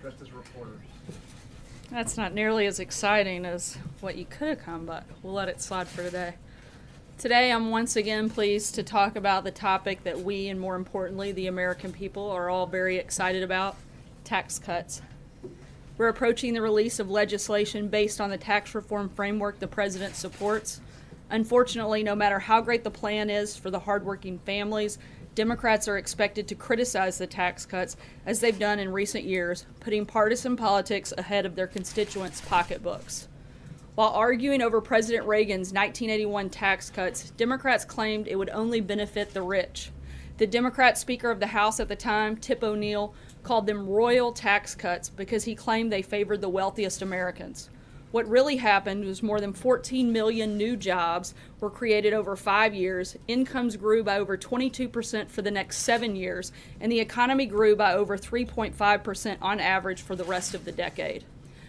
dressed as reporters. That's not nearly as exciting as what you could have come, but we'll let it slide for today. Today, I'm once again pleased to talk about the topic that we, and more importantly, the American people, are all very excited about: tax cuts. We're approaching the release of legislation based on the tax reform framework the president supports. Unfortunately, no matter how great the plan is for the hardworking families, Democrats are expected to criticize the tax cuts, as they've done in recent years, putting partisan politics ahead of their constituents' pocketbooks. While arguing over President Reagan's 1981 tax cuts, Democrats claimed it would only benefit the rich. The Democrat Speaker of the House at the time, Tip O'Neill, called them royal tax cuts because he claimed they favored the wealthiest Americans. What really happened was more than 14 million new jobs were created over 5 years, incomes grew by over 22% for the next 7 years, and the economy grew by over 3.5% on average for the rest of the decade.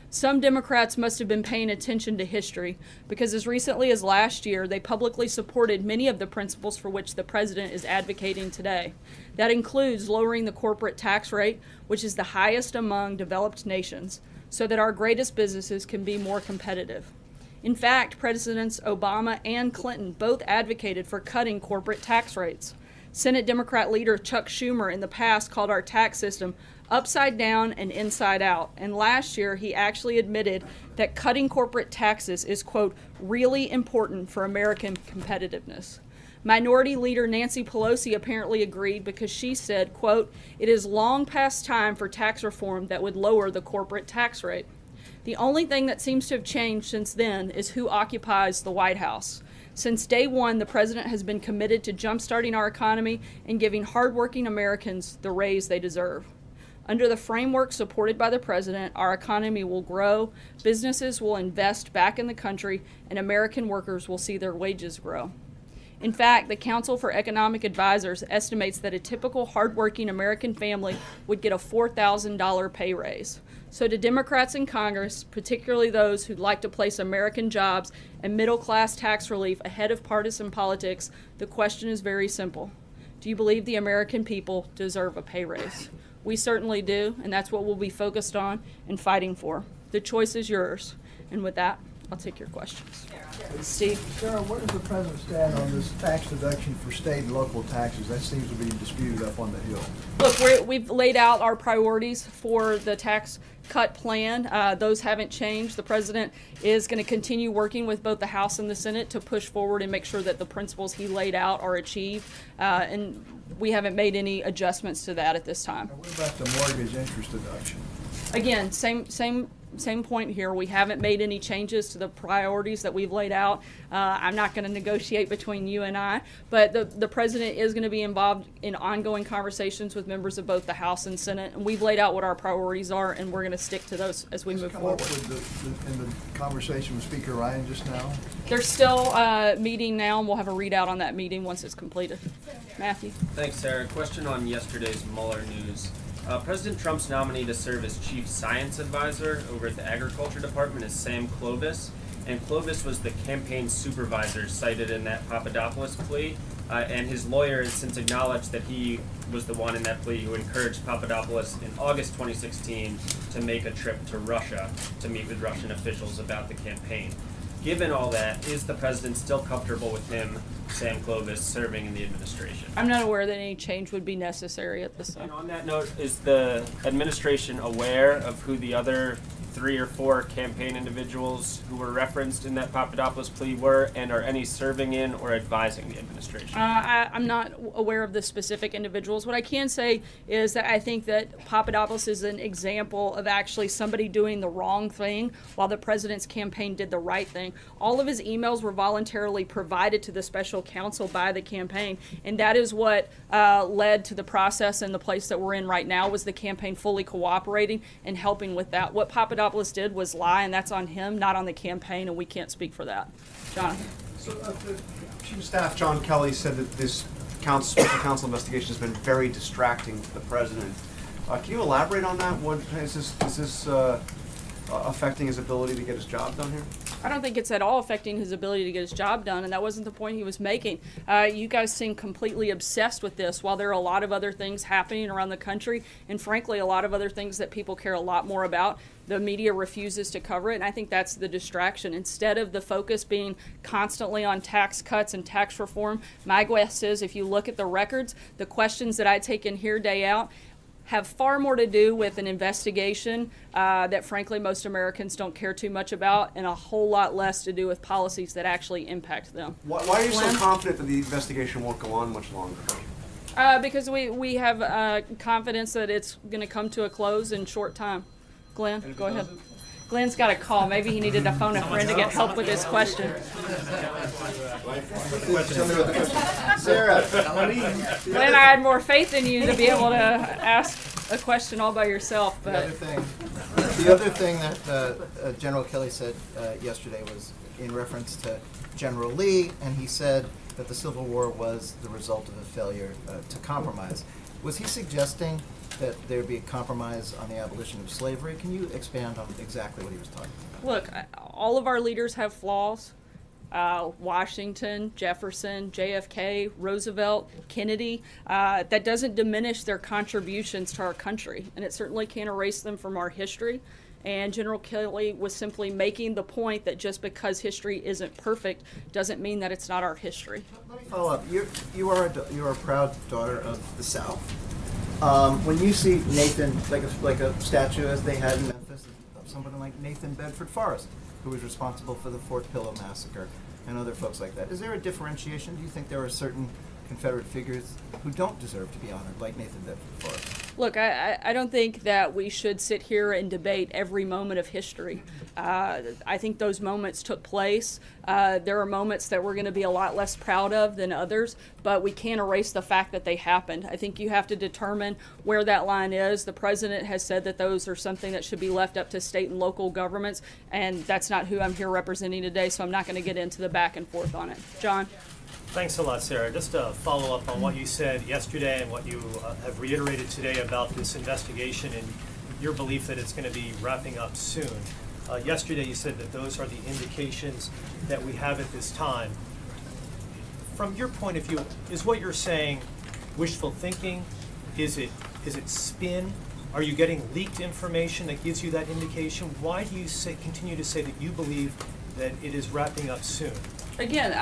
Some Democrats must have been paying attention to history, because as recently as last year, they publicly supported many of the principles for which the president is advocating today. That includes lowering the corporate tax rate, which is the highest among developed nations, so that our greatest businesses can be more competitive. In fact, Presidents Obama and Clinton both advocated for cutting corporate tax rates. Senate Democrat leader Chuck Schumer in the past called our tax system upside down and inside out, and last year he actually admitted that cutting corporate taxes is, quote, really important for American competitiveness. Minority Leader Nancy Pelosi apparently agreed, because she said, quote, it is long past time for tax reform that would lower the corporate tax rate. The only thing that seems to have changed since then is who occupies the White House. Since day one, the president has been committed to jumpstarting our economy and giving hardworking Americans the raise they deserve. Under the framework supported by the president, our economy will grow, businesses will invest back in the country, and American workers will see their wages grow. In fact, the Council for Economic Advisors estimates that a typical hardworking American family would get a $4,000 pay raise. So to Democrats in Congress, particularly those who'd like to place American jobs and middle-class tax relief ahead of partisan politics, the question is very simple. Do you believe the American people deserve a pay raise? We certainly do, and that's what we'll be focused on and fighting for. The choice is yours. And with that, I'll take your questions. Steve? Sarah, where does the president stand on this tax deduction for state and local taxes? That seems to be disputed up on the Hill. Look, we've laid out our priorities for the tax cut plan. Those haven't changed. The president is going to continue working with both the House and the Senate to push forward and make sure that the principles he laid out are achieved. And we haven't made any adjustments to that at this time. Now, what about the mortgage interest deduction? Again, same point here. We haven't made any changes to the priorities that we've laid out. I'm not going to negotiate between you and I, but the president is going to be involved in ongoing conversations with members of both the House and Senate, and we've laid out what our priorities are, and we're going to stick to those as we move forward. In the conversation with Speaker Ryan just now? They're still meeting now, and we'll have a readout on that meeting once it's completed. Matthew? Thanks, Sarah. Question on yesterday's Mueller news. President Trump's nominee to serve as chief science advisor over at the Agriculture Department is Sam Clovis, and Clovis was the campaign supervisor cited in that Papadopoulos plea, and his lawyer has since acknowledged that he was the one in that plea who encouraged Papadopoulos in August 2016 to make a trip to Russia to meet with Russian officials about the campaign. Given all that, is the president still comfortable with him, Sam Clovis, serving in the administration? I'm not aware that any change would be necessary at this time. And on that note, is the administration aware of who the other 3 or 4 campaign individuals who were referenced in that Papadopoulos plea were, and are any serving in or advising the administration? I'm not aware of the specific individuals. What I can say is that I think that Papadopoulos is an example of actually somebody doing the wrong thing while the president's campaign did the right thing. All of his emails were voluntarily provided to the special counsel by the campaign, and that is what led to the process and the place that we're in right now, was the campaign fully cooperating and helping with that. What Papadopoulos did was lie, and that's on him, not on the campaign, and we can't speak for that. John? So the Chief of Staff, John Kelly, said that this special counsel investigation has been very distracting to the president. Can you elaborate on that? What is this affecting his ability to get his job done here? I don't think it's at all affecting his ability to get his job done, and that wasn't the point he was making. You guys seem completely obsessed with this, while there are a lot of other things happening around the country, and frankly, a lot of other things that people care a lot more about. The media refuses to cover it, and I think that's the distraction. Instead of the focus being constantly on tax cuts and tax reform, my guess is if you look at the records, the questions that I take in here day out have far more to do with an investigation that frankly most Americans don't care too much about, and a whole lot less to do with policies that actually impact them. Why are you so Glenn? confident that the investigation won't go on much longer? Because we have confidence that it's going to come to a close in short time. Glenn, go ahead. Glenn's got a call. Maybe he needed to phone a friend to get help with his question. Sarah. Glenn, I had more faith in you to be able to ask a question all by yourself. The But other thing that General Kelly said yesterday was in reference to General Lee, and he said that the Civil War was the result of a failure to compromise. Was he suggesting that there be a compromise on the abolition of slavery? Can you expand on exactly what he was talking about? look, all of our leaders have flaws. Washington, Jefferson, JFK, Roosevelt, Kennedy. That doesn't diminish their contributions to our country, and it certainly can't erase them from our history. And General Kelly was simply making the point that just because history isn't perfect doesn't mean that it's not our history. Let me follow up. You are a proud daughter of the South. When you see Nathan, like a statue as they had in Memphis, of somebody like Nathan Bedford Forrest, who was responsible for the Fort Pillow massacre, and other folks like that, is there a differentiation? Do you think there are certain Confederate figures who don't deserve to be honored, like Nathan Bedford Forrest? Look, I don't think that we should sit here and debate every moment of history. I think those moments took place. There are moments that we're going to be a lot less proud of than others, but we can't erase the fact that they happened. I think you have to determine where that line is. The president has said that those are something that should be left up to state and local governments, and that's not who I'm here representing today, so I'm not going to get into the back and forth on it. John? Thanks a lot, Sarah. Just to follow up on what you said yesterday and what you have reiterated today about this investigation and your belief that it's going to be wrapping up soon. Yesterday you said that those are the indications that we have at this time. From your point of view, is what you're saying wishful thinking? Is it spin? Are you getting leaked information that gives you that indication? Why do you continue to say that you believe that it is wrapping up soon? Again,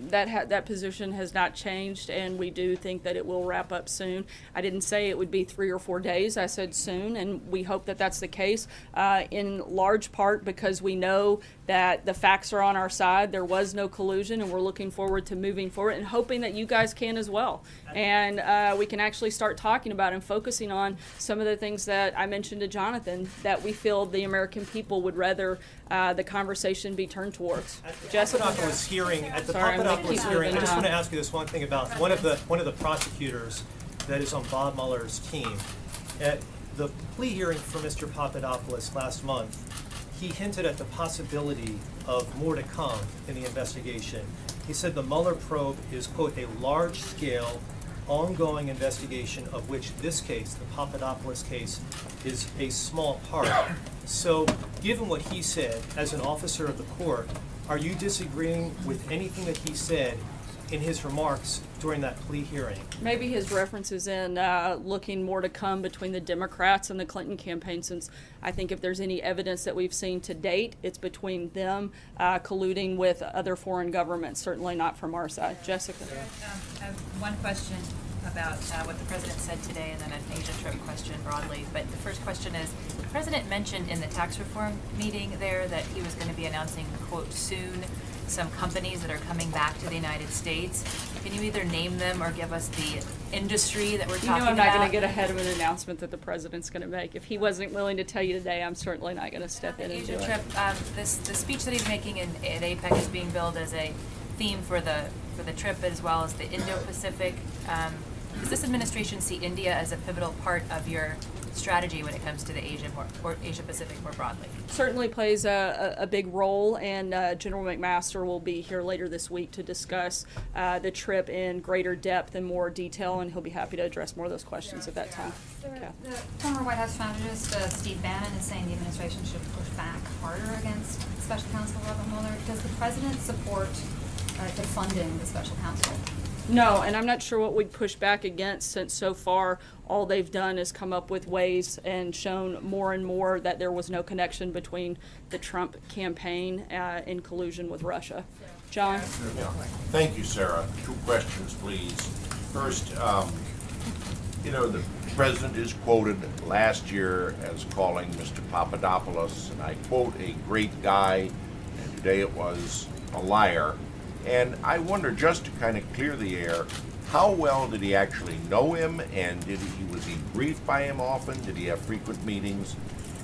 that position has not changed, and we do think that it will wrap up soon. I didn't say it would be 3 or 4 days. I said soon, and we hope that that's the case, in large part because we know that the facts are on our side. There was no collusion, and we're looking forward to moving forward and hoping that you guys can as well. And we can actually start talking about and focusing on some of the things that I mentioned to Jonathan that we feel the American people would rather the conversation be turned towards. Jessica? Papadopoulos hearing, at the Sorry, I'm gonna keep Papadopoulos hearing, I moving just on. want to ask you this one thing about one of the prosecutors that is on Bob Mueller's team. At the plea hearing for Mr. Papadopoulos last month, he hinted at the possibility of more to come in the investigation. He said the Mueller probe is, quote, a large-scale, ongoing investigation of which this case, the Papadopoulos case, is a small part. So, given what he said as an officer of the court, are you disagreeing with anything that he said in his remarks during that plea hearing? Maybe his references in looking more to come between the Democrats and the Clinton campaign, since I think if there's any evidence that we've seen to date, it's between them colluding with other foreign governments, certainly not from our side. Jessica? I have one question about what the president said today, and then an Asia trip question broadly. But the first question is, the president mentioned in the tax reform meeting there that he was going to be announcing, quote, soon, some companies that are coming back to the United States. Can you either name them or give us the industry that we're talking about? You know I'm not going to get ahead of an announcement that the president's going to make. If he wasn't willing to tell you today, I'm certainly not going to step in and do Asia it. trip, the speech that he's making at APEC is being billed as a theme for the trip, as well as the Indo-Pacific. Does this administration see India as a pivotal part of your strategy when it comes to the Asia Pacific more broadly? Certainly plays a big role, and General McMaster will be here later this week to discuss the trip in greater depth and more detail, and he'll be happy to address more of those questions at that time. Okay. The former White House strategist Steve Bannon is saying the administration should push back harder against Special Counsel Robert Mueller. Does the president support defunding the special counsel? No, and I'm not sure what we'd push back against, since so far all they've done is come up with ways and shown more and more that there was no connection between the Trump campaign in collusion with Russia. John? Yeah. Thank you, Sarah. 2 questions, please. First, the president is quoted last year as calling Mr. Papadopoulos, and I quote, a great guy, and today it was a liar. And I wonder, just to kind of clear the air, how well did he actually know him, and was he briefed by him often? Did he have frequent meetings?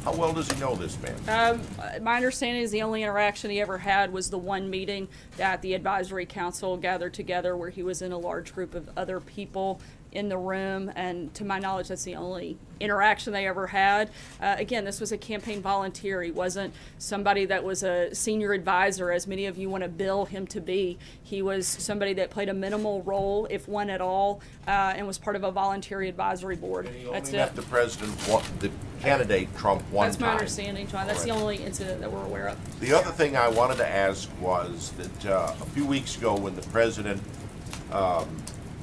How well does he know this man? My understanding is the only interaction he ever had was the one meeting that the advisory council gathered together, where he was in a large group of other people in the room, and to my knowledge that's the only interaction they ever had. Again, this was a campaign volunteer. He wasn't somebody that was a senior advisor, as many of you want to bill him to be. He was somebody that played a minimal role, if one at all, and was part of a voluntary advisory board. And he That's only it. met the president, the candidate Trump, one That's time. my understanding, John. That's the All right. only incident that we're aware of. The other thing I wanted to ask was that a few weeks ago, when the president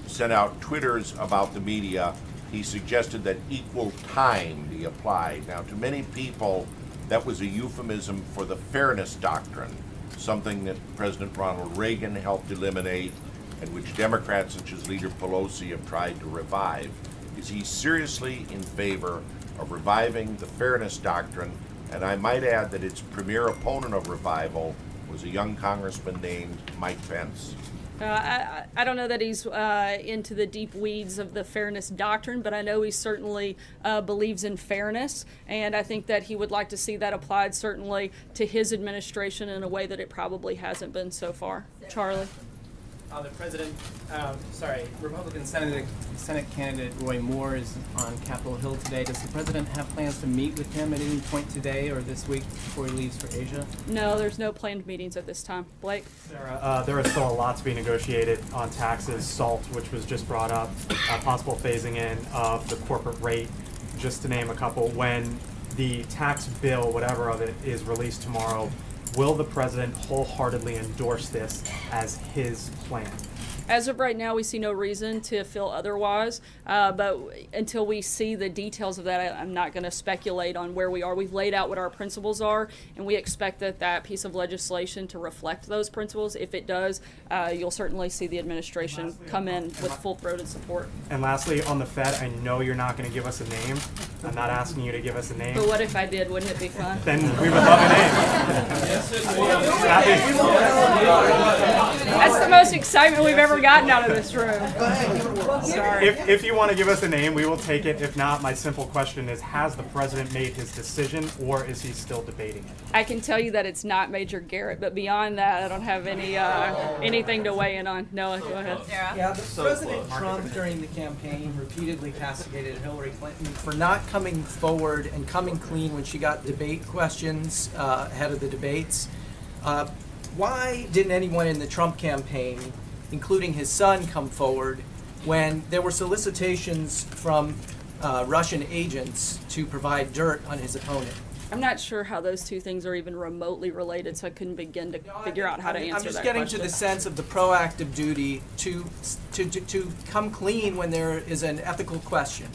sent out Twitters about the media, he suggested that equal time be applied. Now, to many people, that was a euphemism for the fairness doctrine, something that President Ronald Reagan helped eliminate, and which Democrats such as Leader Pelosi have tried to revive. Is he seriously in favor of reviving the fairness doctrine? And I might add that its premier opponent of revival was a young congressman named Mike Pence. I don't know that he's into the deep weeds of the fairness doctrine, but I know he certainly believes in fairness, and I think that he would like to see that applied certainly to his administration in a way that it probably hasn't been so far. Charlie? The president, Republican Senate candidate Roy Moore is on Capitol Hill today. Does the president have plans to meet with him at any point today or this week before he leaves for Asia? No, there's no planned meetings at this time. Blake? Sarah, there is still a lot to be negotiated on taxes, SALT, which was just brought up, possible phasing in of the corporate rate, just to name a couple. When the tax bill, whatever of it, is released tomorrow, will the president wholeheartedly endorse this as his plan? As of right now, we see no reason to feel otherwise, but until we see the details of that, I'm not going to speculate on where we are. We've laid out what our principles are, and we expect that piece of legislation to reflect those principles. If it does, you'll certainly see the administration come in with full-throated support. And lastly, on the Fed, I know you're not going to give us a name. I'm not asking you to give us a name. But what if I did? Wouldn't it be fun? Then we would love a name. That's the most excitement we've ever gotten out of this room. Sorry. If you want to give us a name, we will take it. If not, my simple question is, has the president made his decision, or is he still debating it? I can tell you that it's not Major Garrett, but beyond that, I don't have anything to weigh in on. Noah, go ahead. Sarah? Yeah, President Trump during the campaign repeatedly castigated Hillary Clinton for not coming forward and coming clean when she got debate questions ahead of the debates. Why didn't anyone in the Trump campaign, including his son, come forward when there were solicitations from Russian agents to provide dirt on his opponent? I'm not sure how those two things are even remotely related, so I couldn't begin to figure out how to answer that question. I'm just getting to the sense of the proactive duty to come clean when there is an ethical question.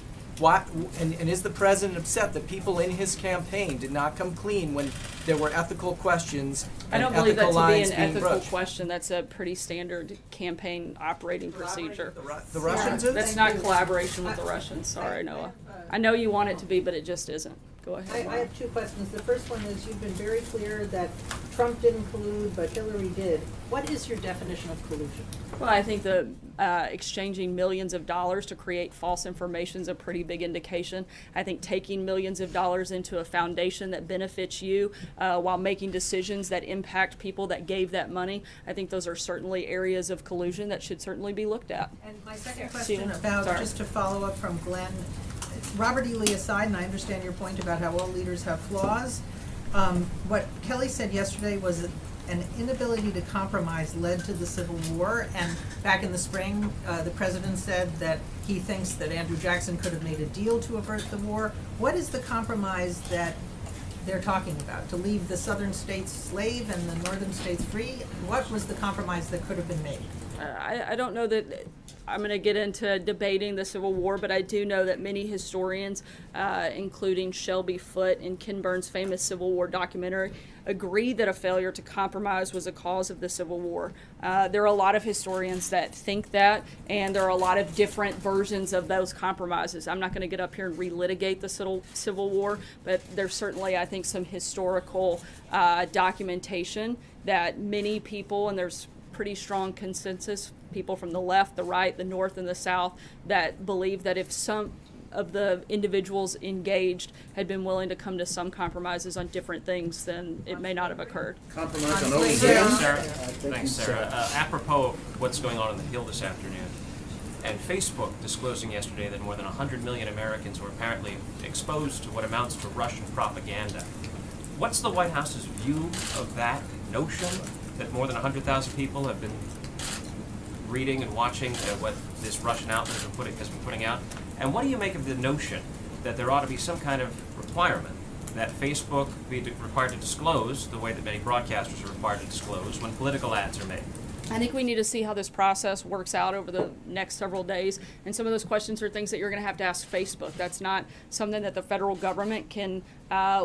And is the president upset that people in his campaign did not come clean when there were ethical questions and I don't believe that ethical to be lines an being ethical broached? question. That's a pretty standard campaign operating procedure. The Russians is? That's not collaboration with the Russians. Sorry, Noah. I know you want it to be, but it just isn't. Go ahead. I have 2 questions. The first one is, you've been very clear that Trump didn't collude, but Hillary did. What is your definition of collusion? Well, I think the exchanging millions of dollars to create false information is a pretty big indication. I think taking millions of dollars into a foundation that benefits you while making decisions that impact people that gave that money, I think those are certainly areas of collusion that should certainly be looked at. And my second question about, just to follow up from Glenn, Robert E. Lee aside, and I understand your point about how all leaders have flaws, what Kelly said yesterday was that an inability to compromise led to the Civil War, and back in the spring, the president said that he thinks that Andrew Jackson could have made a deal to avert the war. What is the compromise that they're talking about? To leave the southern states slave and the northern states free? What was the compromise that could have been made? I don't know that I'm going to get into debating the Civil War, but I do know that many historians, including Shelby Foote in Ken Burns' famous Civil War documentary, agree that a failure to compromise was a cause of the Civil War. There are a lot of historians that think that, and there are a lot of different versions of those compromises. I'm not going to get up here and relitigate the Civil War, but there's certainly, I think, some historical documentation that many people, and there's pretty strong consensus, people from the left, the right, the north, and the south, that believe that if some of the individuals engaged had been willing to come to some compromises on different things, then it may not have occurred. Compromise on those Thanks, Sarah. Apropos of what's going on the Hill this afternoon, and Facebook disclosing yesterday that more than 100 million Americans were apparently exposed to what amounts to Russian propaganda. What's the White House's view of that notion that more than 100,000 people have been reading and watching what this Russian outlet has been putting out? And what do you make of the notion that there ought to be some kind of requirement that Facebook be required to disclose the way that many broadcasters are required to disclose when political ads are made? I think we need to see how this process works out over the next several days. And some of those questions are things that you're going to have to ask Facebook. That's not something that the federal government can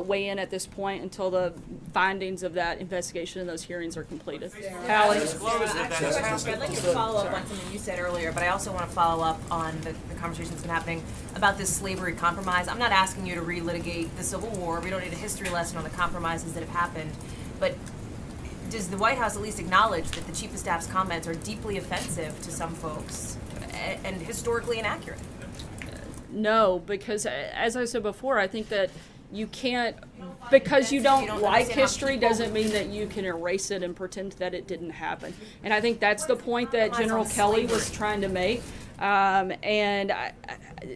weigh in at this point until the findings of that investigation and those hearings are completed. Hallie? I'd like to follow up on something you said earlier, but I also want to follow up on the conversation that's been happening about this slavery compromise. I'm not asking you to relitigate the Civil War. We don't need a history lesson on the compromises that have happened. But does the White House at least acknowledge that the Chief of Staff's comments are deeply offensive to some folks and historically inaccurate? No, because as I said before, I think that you can't, because you don't like history doesn't mean that you can erase it and pretend that it didn't happen. And I think that's the point that General Kelly was trying to make.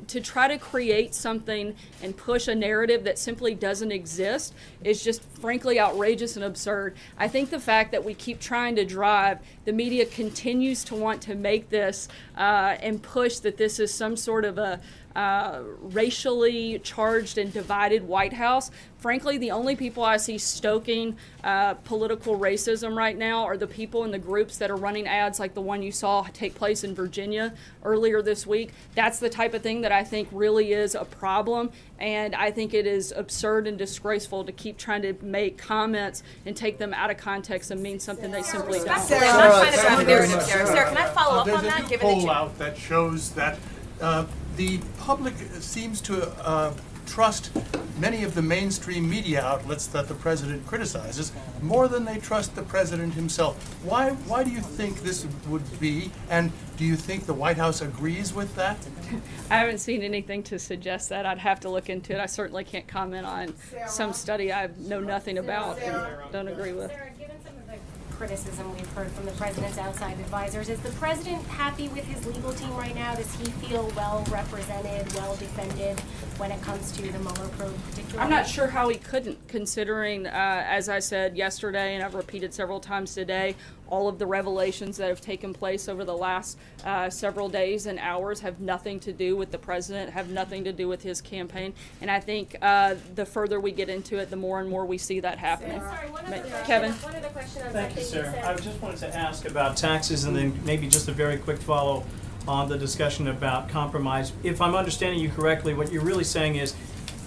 To try to create something and push a narrative that simply doesn't exist is just frankly outrageous and absurd. I think the fact that we keep trying to drive, the media continues to want to make this and push that this is some sort of a racially charged and divided White House. Frankly, the only people I see stoking political racism right now are the people in the groups that are running ads like the one you saw take place in Virginia earlier this week. That's the type of thing that I think really is a problem, and I think it is absurd and disgraceful to keep trying to make comments and take them out of context and mean something they simply don't. I'm not trying to drive a narrative, Sarah. Sarah, can I follow up on that? There's a poll out that shows that the public seems to trust many of the mainstream media outlets that the president criticizes more than they trust the president himself. Why do you think this would be, and do you think the White House agrees with that? I haven't seen anything to suggest that. I'd have to look into it. I certainly can't comment on some study I know nothing about and don't agree with. Sarah, given some of the criticism we've heard from the president's outside advisors, is the president happy with his legal team right now? Does he feel well represented, well defended when it comes to the Mueller probe particularly? I'm not sure how he couldn't, considering, as I said yesterday and I've repeated several times today, all of the revelations that have taken place over the last several days and hours have nothing to do with the president, have nothing to do with his campaign. And I think the further we get into it, the more and more we see that happening. Kevin? One other question on Thank you, something Sarah. said. I just wanted to ask about taxes and then maybe just a very quick follow on the discussion about compromise. If I'm understanding you correctly, what you're really saying is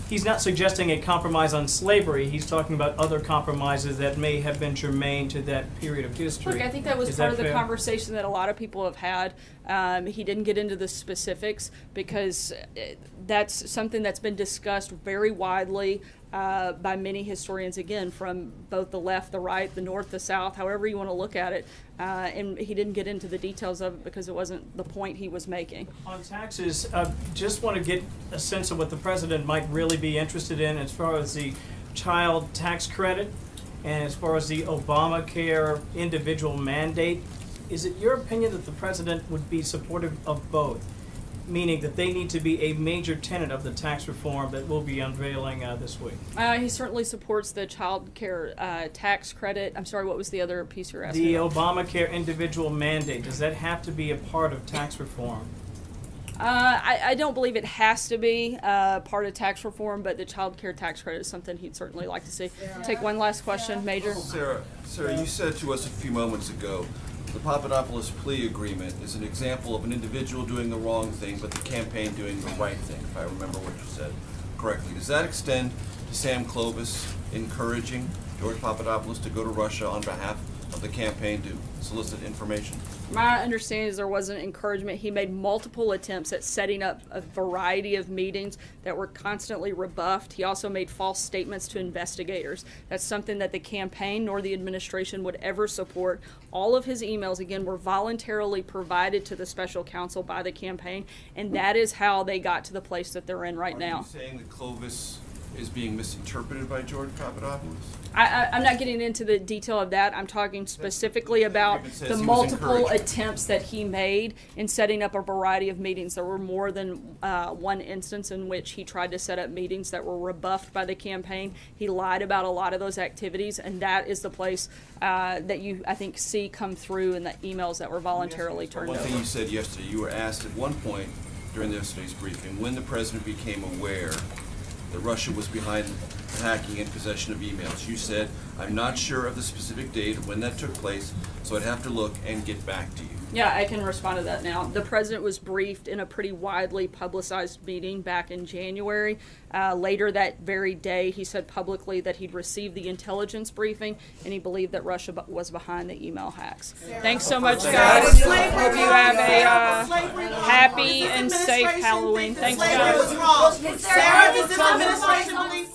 he's not suggesting a compromise on slavery. He's talking about other compromises that may have been germane to that period of history. Look, I think that was Is part of the fair? conversation that a lot of people have had. He didn't get into the specifics because that's something that's been discussed very widely by many historians, again, from both the left, the right, the north, the south, however you want to look at it. And he didn't get into the details of it because it wasn't the point he was making. On taxes, just want to get a sense of what the president might really be interested in as far as the child tax credit and as far as the Obamacare individual mandate. Is it your opinion that the president would be supportive of both? meaning that they need to be a major tenet of the tax reform that we'll be unveiling this week? He certainly supports the child care tax credit. I'm sorry, what was the other piece you're asking The about? Obamacare individual mandate, does that have to be a part of tax reform? I don't believe it has to be part of tax reform, but the child care tax credit is something he'd certainly like to see. Take one last question, Major. Sarah, you said to us a few moments ago, the Papadopoulos plea agreement is an example of an individual doing the wrong thing, but the campaign doing the right thing, if I remember what you said correctly. Does that extend to Sam Clovis encouraging George Papadopoulos to go to Russia on behalf of the campaign to solicit information? My understanding is there wasn't encouragement. He made multiple attempts at setting up a variety of meetings that were constantly rebuffed. He also made false statements to investigators. That's something that the campaign nor the administration would ever support. All of his emails, again, were voluntarily provided to the special counsel by the campaign, and that is how they got to the place that they're in right now. Are you saying that Clovis is being misinterpreted by George Papadopoulos? I'm not getting into the detail of that. I'm talking specifically about the multiple attempts that he made in setting up a variety of meetings. There were more than one instance in which he tried to set up meetings that were rebuffed by the campaign. He lied about a lot of those activities, and that is the place that you, I think, see come through in the emails that were voluntarily turned over. One thing you said yesterday, you were asked at one point during yesterday's briefing when the president became aware that Russia was behind the hacking and possession of emails. You said, I'm not sure of the specific date of when that took place, so I'd have to look and get back to you. Yeah, I can respond to that now. The president was briefed in a pretty widely publicized meeting back in January. Later that very day, he said publicly that he'd received the intelligence briefing and he believed that Russia was behind the email hacks. Thanks so much, guys. Hope you have a happy and safe Halloween. Thanks, guys. Sarah, does this administration believe